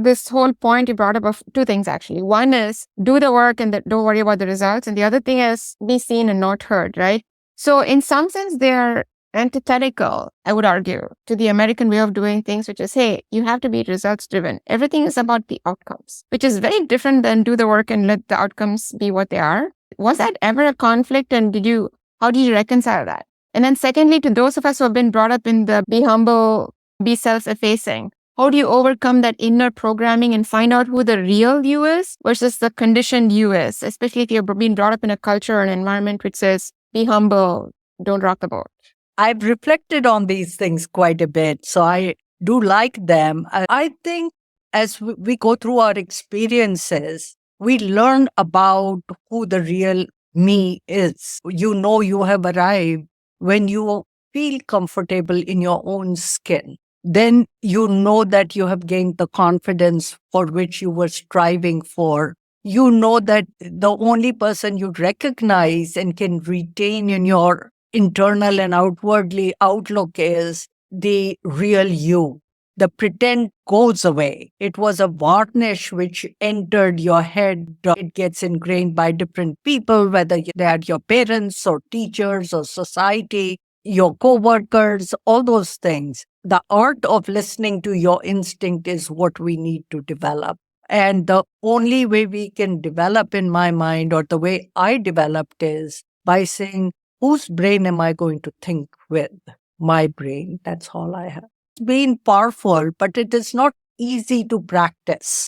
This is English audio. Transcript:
This whole point you brought up of two things actually. One is do the work and don't worry about the results. And the other thing is be seen and not heard, right? So in some sense, they're antithetical, I would argue, to the American way of doing things, which is, hey, you have to be results driven. Everything is about the outcomes, which is very different than do the work and let the outcomes be what they are. Was that ever a conflict? And how did you reconcile that? And then secondly, to those of us who have been brought up in the be humble, be self-effacing, how do you overcome that inner programming and find out who the real you is versus the conditioned you is, especially if you've been brought up in a culture or an environment which says, be humble, don't rock the boat? I've reflected on these things quite a bit, so I do like them. I think as we go through our experiences, we learn about who the real me is. You know you have arrived when you feel comfortable in your own skin. Then you know that you have gained the confidence for which you were striving for. You know that the only person you recognize and can retain in your internal and outwardly outlook is the real you. The pretend goes away. It was a varnish which entered your head. It gets ingrained by different people, whether they are your parents or teachers or society, your co-workers, all those things. The art of listening to your instinct is what we need to develop. And the only way we can develop, in my mind, or the way I developed, is by saying, whose brain am I going to think with? My brain. That's all I have. It's been powerful, but it is not easy to practice.